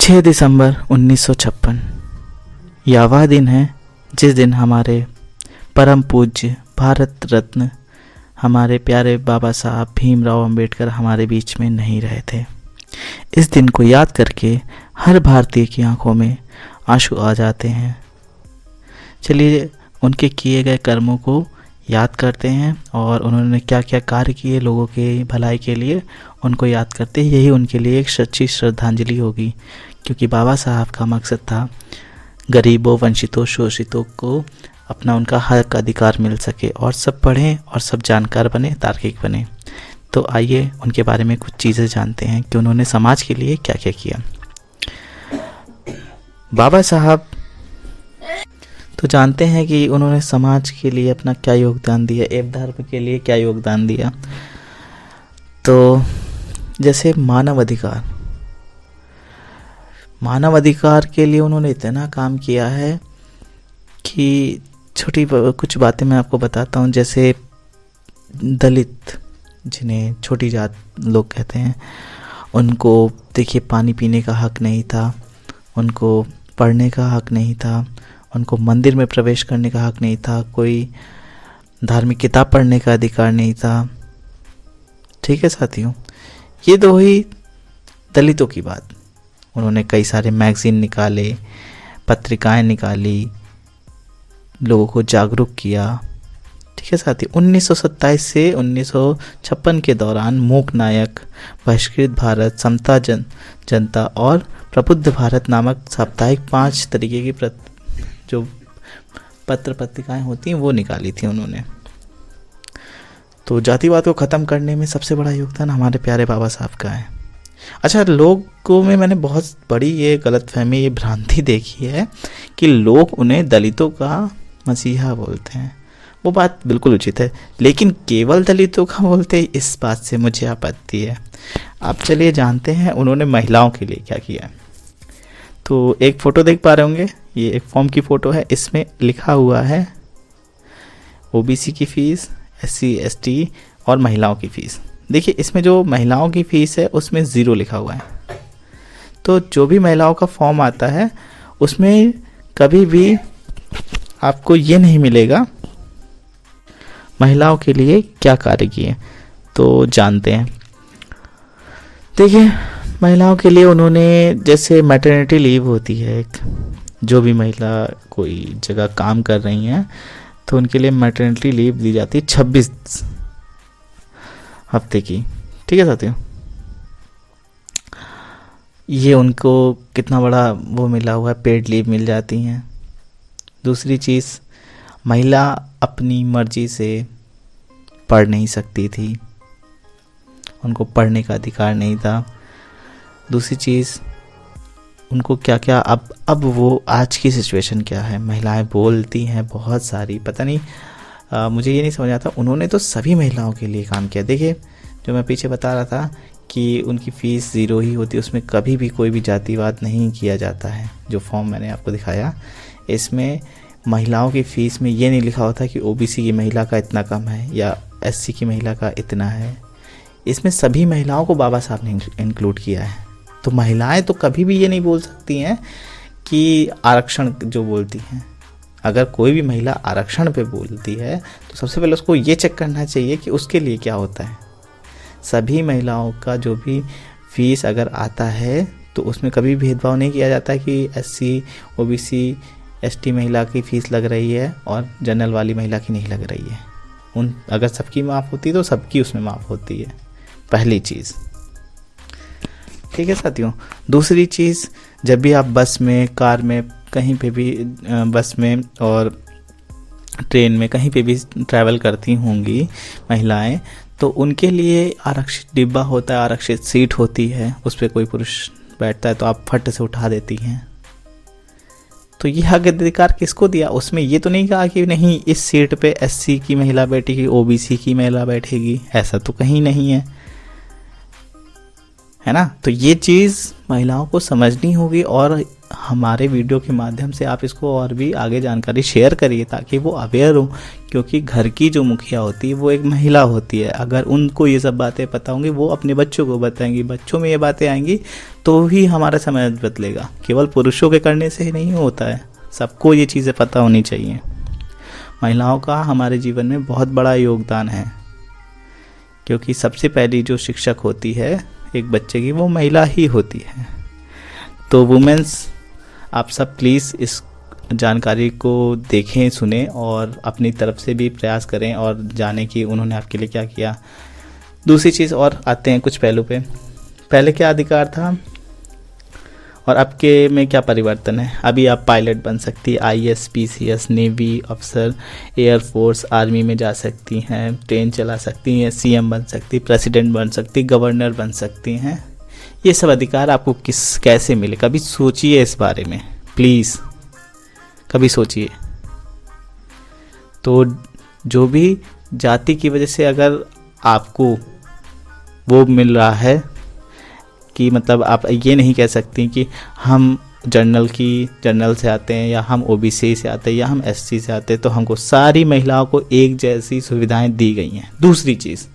6 दिसंबर 1956 यह वह दिन है जिस दिन हमारे परम पूज्य भारत रत्न हमारे प्यारे बाबा साहब भीमराव अंबेडकर हमारे बीच में नहीं रहे थे। इस दिन को याद करके हर भारतीय की आंखों में आंसू आ जाते हैं। चलिए उनके किए गए कर्मों को याद करते हैं और उन्होंने क्या क्या कार्य किए लोगों के भलाई के लिए, उनको याद करते हैं। यही उनके लिए एक सच्ची श्रद्धांजलि होगी, क्योंकि बाबा साहब का मकसद था गरीबों, वंचितों, शोषितों को अपना उनका हक अधिकार मिल सके और सब पढ़ें और सब जानकार बने, तार्किक बने। तो आइए उनके बारे में कुछ चीज़ें जानते हैं कि उन्होंने समाज के लिए क्या क्या किया। बाबा साहब तो जानते हैं कि उन्होंने समाज के लिए अपना क्या योगदान दिया, एवं धर्म के लिए क्या योगदान दिया। तो जैसे मानव अधिकार के लिए उन्होंने इतना काम किया है कि छोटी कुछ बातें मैं आपको बताता हूँ। जैसे दलित, जिन्हें छोटी जात लोग कहते हैं, उनको देखिए पानी पीने का हक नहीं था, उनको पढ़ने का हक नहीं था, उनको मंदिर में प्रवेश करने का हक नहीं था, कोई धार्मिक किताब पढ़ने का अधिकार नहीं था। ठीक है साथियों, ये तो हुई दलितों की बात। उन्होंने कई सारे मैगजीन निकाले, पत्रिकाएं निकाली, लोगों को जागरूक किया। ठीक है साथी, 1927 से 1956 के दौरान मूक नायक, बहिष्कृत भारत, समता जनता और प्रबुद्ध भारत नामक साप्ताहिक 5 तरीके की जो पत्र पत्रिकाएं होती हैं वो निकाली थी उन्होंने। तो जातिवाद को ख़त्म करने में सबसे बड़ा योगदान हमारे प्यारे बाबा साहब का है। अच्छा, लोगों में मैंने बहुत बड़ी ये गलतफहमी, ये भ्रांति देखी है कि लोग उन्हें दलितों का मसीहा बोलते हैं। वो बात बिल्कुल उचित है, लेकिन केवल दलितों का बोलते हैं, इस बात से मुझे आपत्ति है। आप चलिए जानते हैं उन्होंने महिलाओं के लिए क्या किया। तो एक फ़ोटो देख पा रहे होंगे, ये एक फॉर्म की फ़ोटो है। इसमें लिखा हुआ है ओबीसी की फ़ीस, SC ST और महिलाओं की फ़ीस। देखिए इसमें जो महिलाओं की फ़ीस है उसमें 0 लिखा हुआ है। तो जो भी महिलाओं का फॉर्म आता है उसमें कभी भी आपको ये नहीं मिलेगा महिलाओं के लिए क्या कार्य किए। तो जानते हैं, देखिए महिलाओं के लिए उन्होंने, जैसे मैटरनिटी लीव होती है एक, जो भी महिला कोई जगह काम कर रही हैं तो उनके लिए मैटरनिटी लीव दी जाती है 26 हफ्ते की। ठीक है साथियों, ये उनको कितना बड़ा वो मिला हुआ है, पेड लीव मिल जाती हैं। दूसरी चीज़, महिला अपनी मर्जी से पढ़ नहीं सकती थी, उनको पढ़ने का अधिकार नहीं था। दूसरी चीज़, उनको क्या क्या अब वो आज की सिचुएशन क्या है, महिलाएं बोलती हैं बहुत सारी, पता नहीं मुझे ये नहीं समझ आता। उन्होंने तो सभी महिलाओं के लिए काम किया। देखिए जो मैं पीछे बता रहा था कि उनकी फ़ीस 0 ही होती है, उसमें कभी भी कोई भी जातिवाद नहीं किया जाता है। जो फॉर्म मैंने आपको दिखाया, इसमें महिलाओं की फ़ीस में ये नहीं लिखा होता कि OBC की महिला का इतना कम है या SC की महिला का इतना है। इसमें सभी महिलाओं को बाबा साहब ने इंक्लूड किया है। तो महिलाएं तो कभी भी ये नहीं बोल सकती हैं कि आरक्षण जो बोलती हैं। अगर कोई भी महिला आरक्षण पे बोलती है तो सबसे पहले उसको ये चेक करना चाहिए कि उसके लिए क्या होता है। सभी महिलाओं का जो भी फीस अगर आता है तो उसमें कभी भेदभाव नहीं किया जाता कि SC OBC ST महिला की फ़ीस लग रही है और जनरल वाली महिला की नहीं लग रही है। अगर सबकी माफ़ होती है तो सबकी उसमें माफ़ होती है, पहली चीज़। ठीक है साथियों, दूसरी चीज़, जब भी आप बस में, कार में, कहीं पे भी, बस में और ट्रेन में कहीं पे भी ट्रैवल करती होंगी महिलाएं, तो उनके लिए आरक्षित डिब्बा होता है, आरक्षित सीट होती है, उस पर कोई पुरुष बैठता है तो आप फट से उठा देती हैं। तो ये हक अधिकार किसको दिया? उसमें ये तो नहीं कहा कि नहीं इस सीट पे SC की महिला बैठेगी, OBC की महिला बैठेगी, ऐसा तो कहीं नहीं है ना। तो ये चीज़ महिलाओं को समझनी होगी और हमारे वीडियो के माध्यम से आप इसको और भी आगे जानकारी शेयर करिए ताकि वो अवेयर हो, क्योंकि घर की जो मुखिया होती है वो एक महिला होती है। अगर उनको ये सब बातें पता होंगी वो अपने बच्चों को बताएंगी, बच्चों में ये बातें आएंगी तो ही हमारा समाज बदलेगा। केवल पुरुषों के करने से ही नहीं होता है, सबको ये चीज़ें पता होनी चाहिए। महिलाओं का हमारे जीवन में बहुत बड़ा योगदान है, क्योंकि सबसे पहली जो शिक्षक होती है एक बच्चे की वो महिला ही होती है। तो वुमेन्स, आप सब प्लीज़ इस जानकारी को देखें, सुने और अपनी तरफ से भी प्रयास करें और जाने कि उन्होंने आपके लिए क्या किया। दूसरी चीज़ और आते हैं कुछ पहलू पे। पहले क्या अधिकार था और अब के में क्या परिवर्तन है। अभी आप पायलट बन सकती है, IAS, PCS, नेवी अफसर, एयरफोर्स, आर्मी में जा सकती हैं, ट्रेन चला सकती हैं, CM बन सकती, प्रेसिडेंट बन सकती, गवर्नर बन सकती हैं। ये सब अधिकार आपको कैसे मिले, कभी सोचिए इस बारे में, प्लीज़ कभी सोचिए। तो जो भी जाति की वजह से अगर आपको वो मिल रहा है कि मतलब आप ये नहीं कह सकती कि हम जनरल से आते हैं या हम OBC से आते हैं या हम SC से आते हैं तो हमको सारी महिलाओं को एक जैसी सुविधाएं दी गई हैं। दूसरी चीज़,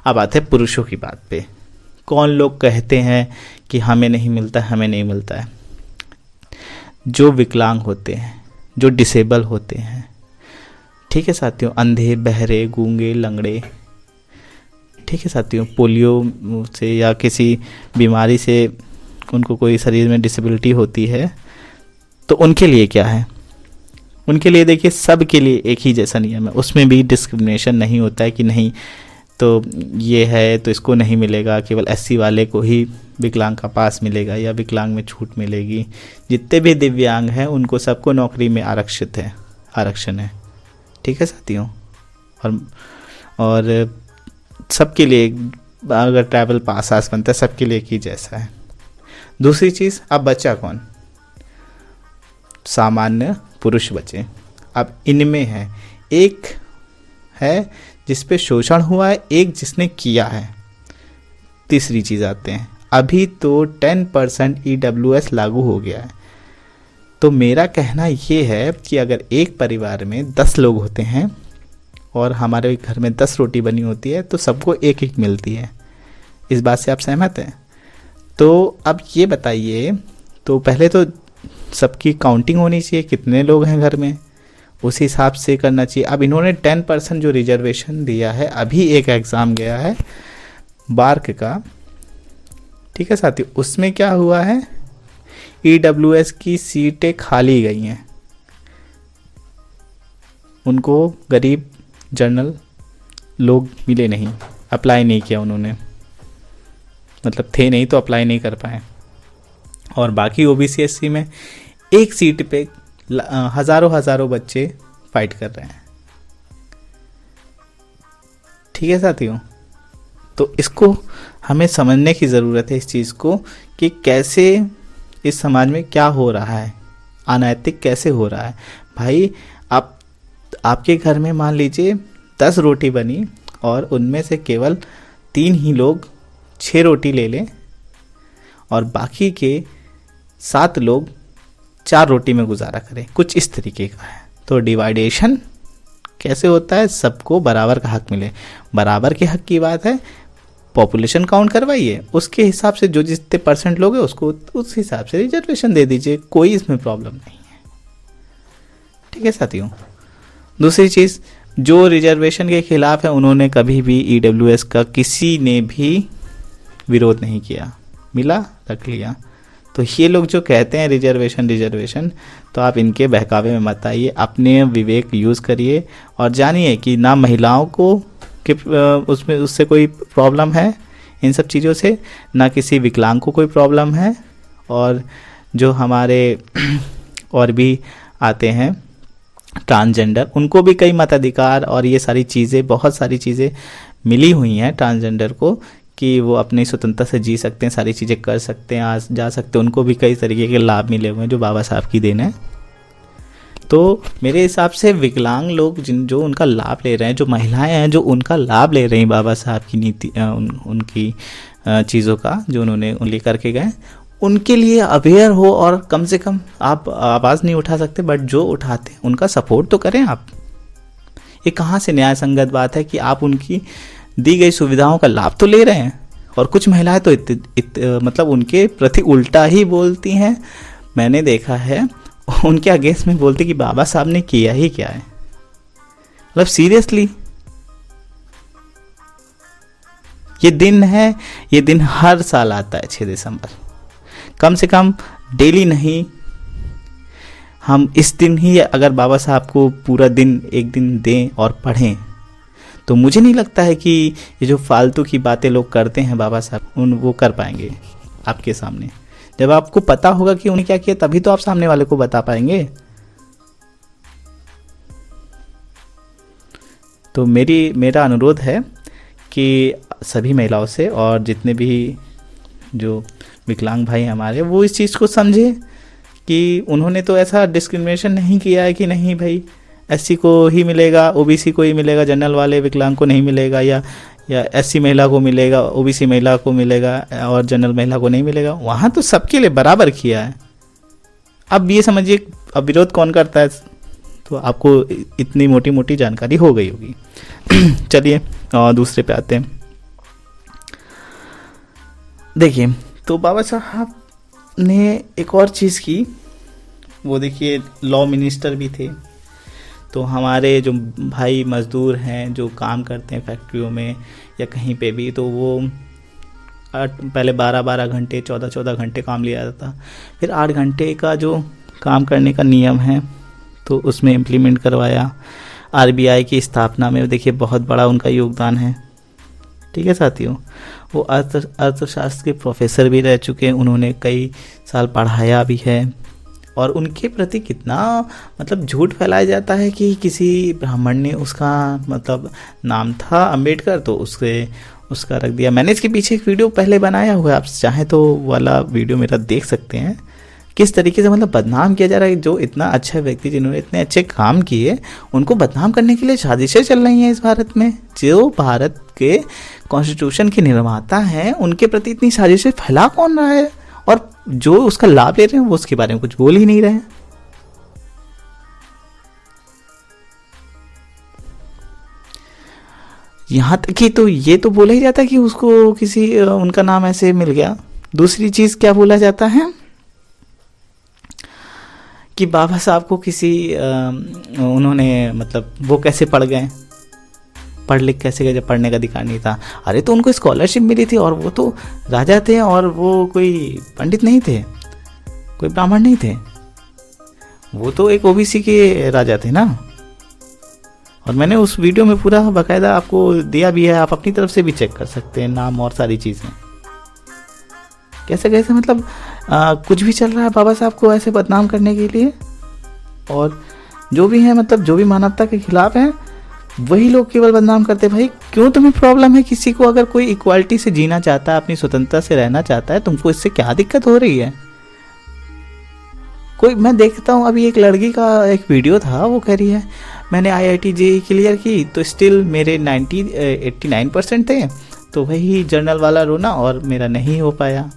अब आते हैं पुरुषों की बात पे। कौन लोग कहते हैं कि हमें नहीं मिलता, हमें नहीं मिलता है। जो विकलांग होते हैं, जो डिसेबल होते हैं, ठीक है साथियों, अंधे, बहरे, गूंगे, लंगड़े, ठीक है साथियों, पोलियो से या किसी बीमारी से उनको कोई शरीर में डिसेबिलिटी होती है, तो उनके लिए क्या है। उनके लिए देखिए, सब के लिए एक ही जैसा नियम है, उसमें भी डिस्क्रिमिनेशन नहीं होता है कि नहीं तो ये है तो इसको नहीं मिलेगा, केवल SC वाले को ही विकलांग का पास मिलेगा या विकलांग में छूट मिलेगी। जितने भी दिव्यांग हैं उनको सबको नौकरी में आरक्षण है, ठीक है साथियों। और सबके लिए अगर ट्रैवल पास बनता है सबके लिए एक ही जैसा है। दूसरी चीज़, अब बचा कौन, सामान्य पुरुष बचे। अब इनमें है, एक है जिस पे शोषण हुआ है, एक जिसने किया है। तीसरी चीज़ आते हैं, अभी तो 10% EWS लागू हो गया है। तो मेरा कहना ये है कि अगर एक परिवार में 10 लोग होते हैं और हमारे घर में 10 रोटी बनी होती है तो सबको एक एक मिलती है। इस बात से आप सहमत हैं? तो अब ये बताइए, तो पहले तो सबकी काउंटिंग होनी चाहिए, कितने लोग हैं घर में, उस हिसाब से करना चाहिए। अब इन्होंने 10% जो रिजर्वेशन दिया है, अभी एक एग्ज़ाम गया है बार्क का, ठीक है साथियों, उसमें क्या हुआ है, EWS की सीटें खाली गई हैं। उनको गरीब जनरल लोग मिले नहीं, अप्लाई नहीं किया उन्होंने, मतलब थे नहीं तो अप्लाई नहीं कर पाए। और बाकी OBC SC में एक सीट पे हज़ारों बच्चे फाइट कर रहे हैं, ठीक है साथियों। तो इसको हमें समझने की ज़रूरत है, इस चीज़ को कि कैसे इस समाज में क्या हो रहा है, अनैतिक कैसे हो रहा है। भाई आपके घर में मान लीजिए 10 रोटी बनी और उनमें से केवल 3 ही लोग 6 रोटी ले लें और बाकी के 7 लोग 4 रोटी में गुजारा करें, कुछ इस तरीके का है। तो डिवाइडेशन कैसे होता है, सबको बराबर का हक मिले। बराबर के हक की बात है, पॉपुलेशन काउंट करवाइए, उसके हिसाब से जो जितने % लोग हैं उसको उस हिसाब से रिजर्वेशन दे दीजिए, कोई इसमें प्रॉब्लम नहीं है, ठीक है साथियों। दूसरी चीज़, जो रिजर्वेशन के खिलाफ है उन्होंने कभी भी EWS का किसी ने भी विरोध नहीं किया, मिला रख लिया। तो ये लोग जो कहते हैं रिजर्वेशन, तो आप इनके बहकावे में मत आइए, अपने विवेक यूज़ करिए और जानिए कि ना महिलाओं को उससे कोई प्रॉब्लम है इन सब चीज़ों से, ना किसी विकलांग को कोई प्रॉब्लम है। और जो हमारे और भी आते हैं ट्रांसजेंडर, उनको भी कई मताधिकार और ये सारी चीज़ें, बहुत सारी चीज़ें मिली हुई हैं ट्रांसजेंडर को कि वो अपनी स्वतंत्रता से जी सकते हैं, सारी चीज़ें कर सकते हैं, आज जा सकते हैं, उनको भी कई तरीके के लाभ मिले हुए हैं जो बाबा साहब की देन है। तो मेरे हिसाब से विकलांग लोग जो उनका लाभ ले रहे हैं, जो महिलाएं हैं जो उनका लाभ ले रही हैं बाबा साहब की नीति उनकी चीज़ों का जो उन्होंने लेकर के गए, उनके लिए अवेयर हो, और कम से कम आप आवाज़ नहीं उठा सकते बट जो उठाते हैं उनका सपोर्ट तो करें आप। ये कहाँ से न्याय संगत बात है कि आप उनकी दी गई सुविधाओं का लाभ तो ले रहे हैं, और कुछ महिलाएं तो मतलब उनके प्रति उल्टा ही बोलती हैं। मैंने देखा है उनके अगेंस्ट में बोलती कि बाबा साहब ने किया ही क्या है। मतलब सीरियसली, ये दिन है, ये दिन हर साल आता है 6 दिसंबर। कम से कम डेली नहीं, हम इस दिन ही अगर बाबा साहब को पूरा दिन एक दिन दें और पढ़ें, तो मुझे नहीं लगता है कि ये जो फालतू की बातें लोग करते हैं बाबा साहब वो कर पाएंगे आपके सामने। जब आपको पता होगा कि उन्हें क्या किया, तभी तो आप सामने वाले को बता पाएंगे। तो मेरा अनुरोध है कि सभी महिलाओं से और जितने भी जो विकलांग भाई हमारे, वो इस चीज़ को समझे कि उन्होंने तो ऐसा डिस्क्रिमिनेशन नहीं किया है कि नहीं भाई एससी को ही मिलेगा, ओबीसी को ही मिलेगा, जनरल वाले विकलांग को नहीं मिलेगा, या एससी महिला को मिलेगा, ओबीसी महिला को मिलेगा और जनरल महिला को नहीं मिलेगा। वहाँ तो सबके लिए बराबर किया है। अब ये समझिए अब विरोध कौन करता है, तो आपको इतनी मोटी मोटी जानकारी हो गई होगी। चलिए दूसरे पे आते हैं। देखिए, तो बाबा साहब ने एक और चीज़ की, वो देखिए लॉ मिनिस्टर भी थे। तो हमारे जो भाई मज़दूर हैं जो काम करते हैं फैक्ट्रियों में या कहीं पे भी, तो वो पहले 12-12 घंटे 14-14 घंटे काम लिया जाता था, फिर 8 घंटे का जो काम करने का नियम है तो उसमें इम्प्लीमेंट करवाया। आरबीआई की स्थापना में देखिए बहुत बड़ा उनका योगदान है। ठीक है साथियों, वो अर्थशास्त्र के प्रोफेसर भी रह चुके हैं, उन्होंने कई साल पढ़ाया भी है। और उनके प्रति कितना मतलब झूठ फैलाया जाता है कि किसी ब्राह्मण ने उसका मतलब नाम था अंबेडकर तो उसका रख दिया। मैंने इसके पीछे एक वीडियो पहले बनाया हुआ है, आप चाहें तो वाला वीडियो मेरा देख सकते हैं, किस तरीके से मतलब बदनाम किया जा रहा है। जो इतना अच्छा व्यक्ति जिन्होंने इतने अच्छे काम किए, उनको बदनाम करने के लिए साजिशें चल रही हैं इस भारत में। जो भारत के कॉन्स्टिट्यूशन के निर्माता हैं उनके प्रति इतनी साजिशें फैला कौन रहा है, और जो उसका लाभ ले रहे हैं वो उसके बारे में कुछ बोल ही नहीं रहे हैं। यहां तक कि तो ये तो बोला ही जाता है कि उसको किसी उनका नाम ऐसे मिल गया। दूसरी चीज क्या बोला जाता है कि बाबा साहब को किसी उन्होंने मतलब वो कैसे पढ़ गए, पढ़ लिख कैसे गए जब पढ़ने का अधिकार नहीं था। अरे तो उनको स्कॉलरशिप मिली थी, और वो तो राजा थे, और वो कोई पंडित नहीं थे, कोई ब्राह्मण नहीं थे, वो तो एक ओबीसी के राजा थे ना। और मैंने उस वीडियो में पूरा बाकायदा आपको दिया भी है, आप अपनी तरफ से भी चेक कर सकते हैं, नाम और सारी चीज़ें। कैसे कैसे मतलब कुछ भी चल रहा है बाबा साहब को ऐसे बदनाम करने के लिए। और जो भी है मतलब जो भी मानवता के खिलाफ है वही लोग केवल बदनाम करते। भाई क्यों तुम्हें प्रॉब्लम है किसी को, अगर कोई इक्वालिटी से जीना चाहता है, अपनी स्वतंत्रता से रहना चाहता है, तुमको इससे क्या दिक्कत हो रही है। कोई मैं देखता हूँ अभी एक लड़की का एक वीडियो था, वो कह रही है मैंने IIT JEE क्लियर की तो स्टिल मेरे 89% थे, तो वही जर्नल वाला रोना और मेरा नहीं हो पाया।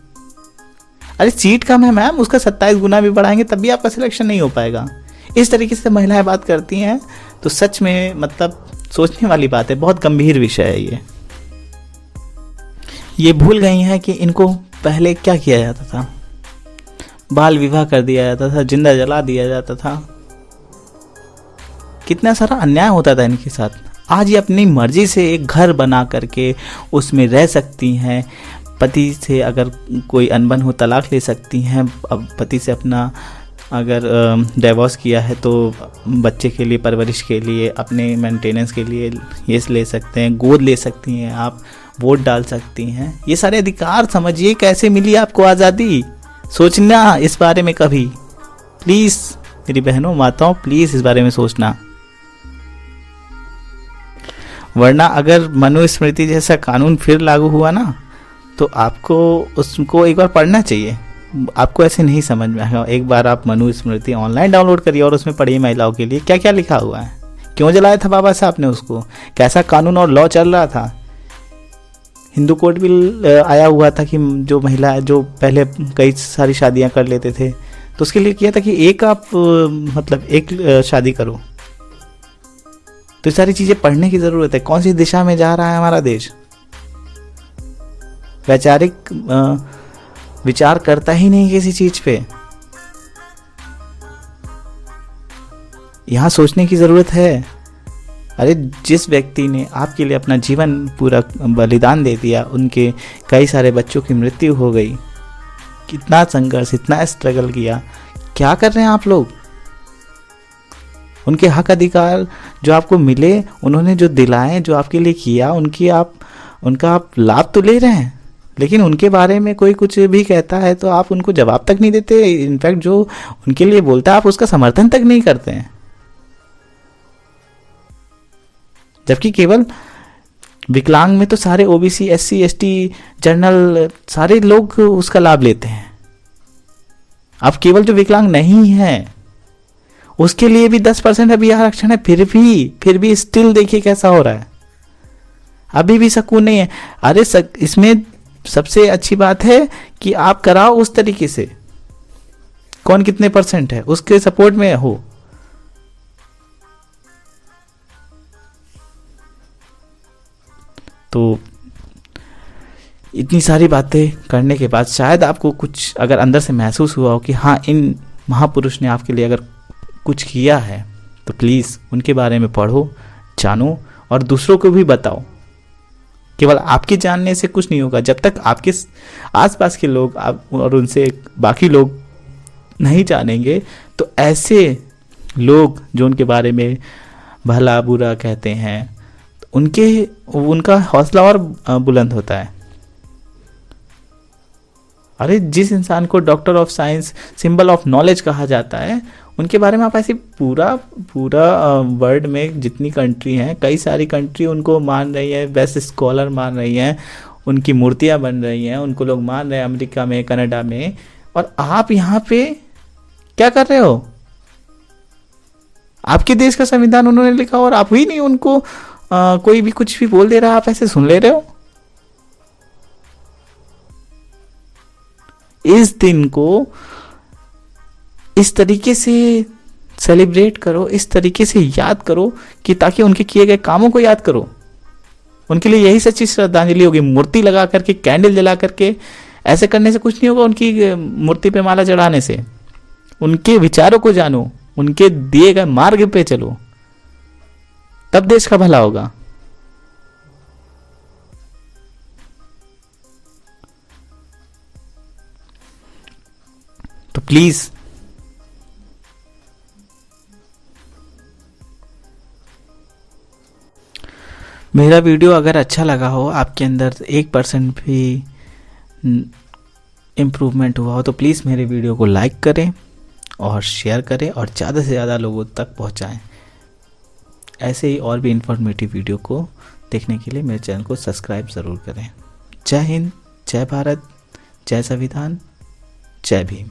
अरे सीट कम है मैम, उसका 27 गुना भी बढ़ाएंगे तब भी आपका सिलेक्शन नहीं हो पाएगा। इस तरीके से महिलाएं बात करती हैं तो सच में मतलब सोचने वाली बात है, बहुत गंभीर विषय है ये भूल गई हैं कि इनको पहले क्या किया जाता था, बाल विवाह कर दिया जाता था, जिंदा जला दिया जाता था, कितना सारा अन्याय होता था इनके साथ। आज ये अपनी मर्जी से एक घर बना करके उसमें रह सकती हैं, पति से अगर कोई अनबन हो तलाक ले सकती हैं, अब पति से अपना अगर डिवोर्स किया है तो बच्चे के लिए परवरिश के लिए अपने मेंटेनेंस के लिए ये ले सकते हैं, गोद ले सकती हैं, आप वोट डाल सकती हैं। ये सारे अधिकार समझिए कैसे मिली आपको आज़ादी। सोचना इस बारे में कभी, प्लीज़ मेरी बहनों माताओं प्लीज़ इस बारे में सोचना, वरना अगर मनुस्मृति जैसा कानून फिर लागू हुआ ना तो आपको उसको एक बार पढ़ना चाहिए। आपको ऐसे नहीं समझ में आएगा। एक बार आप मनुस्मृति ऑनलाइन डाउनलोड करिए और उसमें पढ़िए महिलाओं के लिए क्या क्या लिखा हुआ है, क्यों जलाया था बाबा साहब ने उसको, कैसा कानून और लॉ चल रहा था। हिंदू कोड बिल आया हुआ था कि जो महिला जो पहले कई सारी शादियां कर लेते थे तो उसके लिए किया था कि एक आप मतलब एक शादी करो। तो ये सारी चीज़ें पढ़ने की ज़रूरत है। कौन सी दिशा में जा रहा है हमारा देश? वैचारिक विचार करता ही नहीं किसी चीज़ पे। यहाँ सोचने की ज़रूरत है। अरे जिस व्यक्ति ने आपके लिए अपना जीवन पूरा बलिदान दे दिया, उनके कई सारे बच्चों की मृत्यु हो गई, कितना संघर्ष, इतना स्ट्रगल किया, क्या कर रहे हैं आप लोग? उनके हक अधिकार जो आपको मिले, उन्होंने जो दिलाए, जो आपके लिए किया, उनका आप लाभ तो ले रहे हैं, लेकिन उनके बारे में कोई कुछ भी कहता है तो आप उनको जवाब तक नहीं देते। इनफैक्ट जो उनके लिए बोलता है आप उसका समर्थन तक नहीं करते हैं। जबकि केवल विकलांग में तो सारे ओबीसी, एससी, एसटी, जनरल सारे लोग उसका लाभ लेते हैं। अब केवल जो विकलांग नहीं है उसके लिए भी 10% अभी आरक्षण है, फिर भी स्टिल देखिए कैसा हो रहा है। अभी भी सुकून नहीं है। अरे इसमें सबसे अच्छी बात है कि आप कराओ उस तरीके से, कौन कितने % है उसके सपोर्ट में हो। तो इतनी सारी बातें करने के बाद शायद आपको कुछ अगर अंदर से महसूस हुआ हो कि हाँ, इन महापुरुष ने आपके लिए अगर कुछ किया है तो प्लीज़ उनके बारे में पढ़ो, जानो और दूसरों को भी बताओ। केवल आपके जानने से कुछ नहीं होगा। जब तक आपके आसपास के लोग और उनसे बाकी लोग नहीं जानेंगे तो ऐसे लोग जो उनके बारे में भला बुरा कहते हैं उनका हौसला और बुलंद होता है। अरे जिस इंसान को doctor of science, symbol of knowledge कहा जाता है, उनके बारे में आप ऐसे पूरा वर्ल्ड में जितनी कंट्री हैं, कई सारी कंट्री उनको मान रही है, बेस्ट स्कॉलर मान रही हैं, उनकी मूर्तियां बन रही हैं, उनको लोग मान रहे हैं अमेरिका में, कनाडा में, और आप यहाँ पे क्या कर रहे हो? आपके देश का संविधान उन्होंने लिखा और आप ही नहीं उनको कोई भी कुछ भी बोल दे रहा है, आप ऐसे सुन ले रहे हो। इस दिन को इस तरीके से सेलिब्रेट करो, इस तरीके से याद करो कि ताकि उनके किए गए कामों को याद करो। उनके लिए यही सच्ची श्रद्धांजलि होगी। मूर्ति लगा करके, कैंडल जला करके ऐसे करने से कुछ नहीं होगा। उनकी मूर्ति पे माला चढ़ाने से उनके विचारों को जानो, उनके दिए गए मार्ग पे चलो, तब देश का भला होगा। तो प्लीज मेरा वीडियो अगर अच्छा लगा हो, आपके अंदर 1% भी इम्प्रूवमेंट हुआ हो, तो प्लीज़ मेरे वीडियो को लाइक करें और शेयर करें और ज़्यादा से ज़्यादा लोगों तक पहुंचाएं। ऐसे ही और भी इंफॉर्मेटिव वीडियो को देखने के लिए मेरे चैनल को सब्सक्राइब ज़रूर करें। जय हिंद, जय भारत, जय संविधान, जय भीम।